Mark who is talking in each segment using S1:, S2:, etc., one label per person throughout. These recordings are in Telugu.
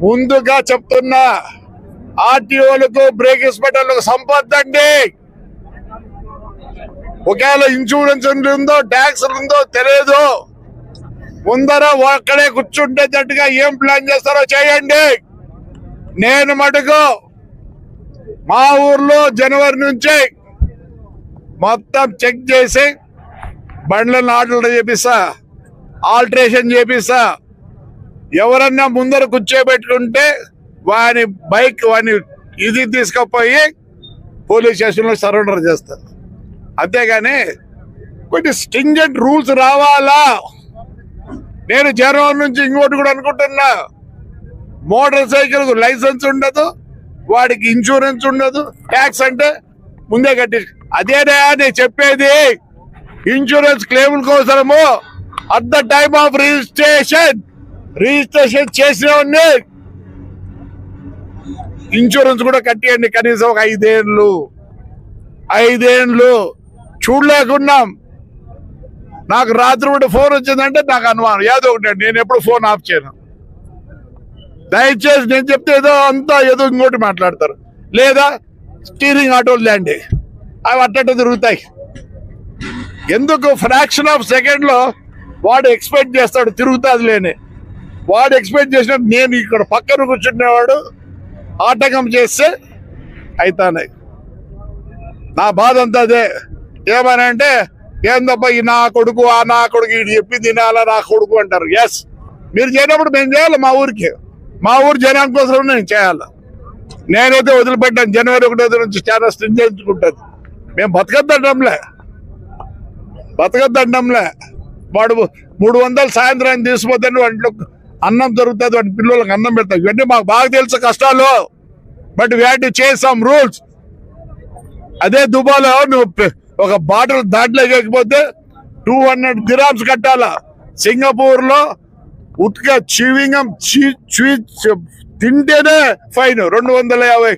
S1: ముందుగా చెప్తున్నా, ఆర్టీఓలకు బ్రేక్ ఇన్స్పెక్టర్లకు సంపద్దండి. ఒకవేళ ఇన్సూరెన్స్ ఉందో ట్యాక్స్ ఉందో తెలియదు, ముందర ఒక్కడే కూర్చుంటేటట్టుగా ఏం ప్లాన్ చేస్తారో చేయండి. నేను మటుకు మా ఊర్లో జనవరి నుంచి మొత్తం చెక్ చేసి బండ్లను ఆర్డర్ చేపిస్తా, ఆల్టరేషన్ చేపిస్తా. ఎవరన్నా ముందర కూర్చోబెట్టుకుంటే వాని బైక్ వాని ఇది తీసుకుపోయి పోలీస్ స్టేషన్లో సరెండర్ చేస్తారు. అంతేగాని కొన్ని స్ట్రింజెంట్ రూల్స్ రావాలా. నేను జనవరి నుంచి ఇంకోటి కూడా అనుకుంటున్నా, మోటార్ సైకిల్ లైసెన్స్ ఉండదు, వాడికి ఇన్సూరెన్స్ ఉండదు, ట్యాక్స్ అంటే ముందే కట్టి. అదేనా నేను చెప్పేది, ఇన్సూరెన్స్ క్లెయిముల కోసము at the time of registration చేసిన ఇన్సూరెన్స్ కూడా కట్టేయండి. కనీసం ఒక 5 ఏళ్ళు చూడలేకున్నాం. నాకు రాత్రి కూడా ఫోన్ వచ్చిందంటే నాకు అనుమానం ఏదో ఒకటి. నేను ఎప్పుడు ఫోన్ ఆఫ్ చేయను. దయచేసి నేను చెప్తే ఏదో ఇంకోటి మాట్లాడతారు. లేదా స్టీరింగ్ ఆటోలు లేండి, అవి అట్టట్టు తిరుగుతాయి. ఎందుకు ఫ్రాక్షన్ ఆఫ్ సెకండ్ లో వాడు ఎక్స్పెక్ట్ చేస్తాడు తిరుగుతుంది లేని. వాడు ఎక్స్పెక్ట్ చేసినట్టు నేను ఇక్కడ పక్కన కూర్చునేవాడు ఆటంకం చేస్తే అయితానే. నా బాధ అంతా అదే. ఏమని అంటే ఏందబ్బా ఈ నా కొడుకు ఆ నా కొడుకు ఇది చెప్పి తినాలా నా కొడుకు అంటారు. ఎస్, మీరు చేయనప్పుడు మేము చేయాలి. మా ఊరు జనం కోసం నేను చేయాలి. నేనైతే వదిలిపెట్టాను. జనవరి 1 నుంచి చాలా స్ట్రింజెంచుకుంటుంది. మేము బతకద్దండంలే. వాడు 300 సాయంత్రం తీసుకుపోతే వంటలో అన్నం దొరుకుతుంది, వాటి పిల్లలకు అన్నం పెడతాం. ఇవన్నీ మాకు బాగా తెలుసు కష్టాలు. But we have to change some rules. అదే దుబాయ్లో నువ్వు ఒక బాటిల్ దాంట్లో ఎక్కకపోతే 200 dirhams కట్టాలా. సింగపూర్ లో ఉట్క చీవింగం తింటేనే ఫైన్ 250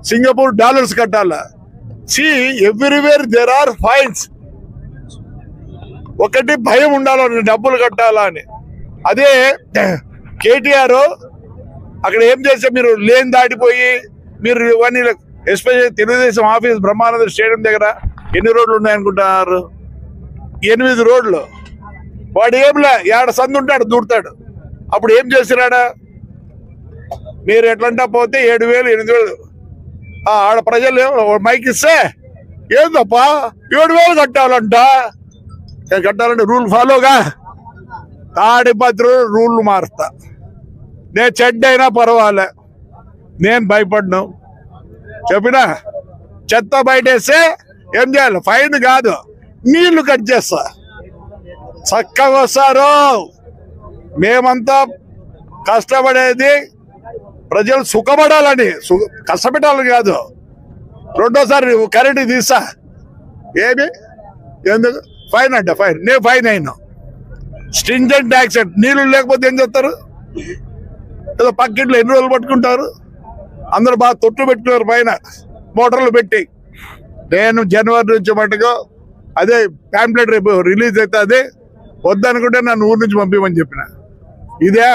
S1: సింగపూర్ డాలర్స్ కట్టాలా. Everywhere there are fines. ఒకటి భయం ఉండాలని డబ్బులు కట్టాలా అని. అదే కేటీఆర్ అక్కడ ఏం చేస్తే మీరు లేన్ దాటిపోయి మీరు ఇవన్నీ, especially Telugu Desam office Brahmananda stadium దగ్గర ఎన్ని రోడ్లు ఉన్నాయనుకుంటున్నారు? 8 రోడ్లు. వాడు ఏంలే ఏడ సందు ఉంటాడు దూడతాడు. అప్పుడు ఏం చేసినాడా? మీరు ఎట్లంటా పోతే 7,000 8,000 ఆడ ప్రజలు మైక్ ఇస్తే ఏందప్పా 7,000 కట్టాలంటే రూల్ ఫాలోగా తాడిపత్రి రూల్ మారుస్తా. నేను చెడ్డ అయినా పర్వాలే, నేను భయపడ్ను. చెప్పినా చెత్త బయటేస్తే ఏం చేయాలి? ఫైన్ కాదు, నీళ్లు కట్ చేస్తా. చక్కగా వస్తారు. మేమంతా కష్టపడేది ప్రజలు సుఖపడాలని, కష్టపెట్టాలని కాదు. రెండోసారి కరెంట్ తీస్తా. ఏమి ఎందుకు ఫైన్ అంటే ఫైన్. నేను ఫైన్ అయినా. Stringent tax. నీళ్లు లేకపోతే ఏం చేస్తారు? ఏదో పక్కింట్లో ఎన్ని రోజులు పట్టుకుంటారు. అందరూ బాగా తొట్టు పెట్టుకున్నారు పైన మోటార్లు పెట్టి. నేను జనవరి నుంచి మటుకు అదే ప్యాంప్లెట్ రేపు రిలీజ్ అయితే అదే వద్దనుకుంటే నన్ను ఊరి నుంచి పంపించమని చెప్పిన. ఇదే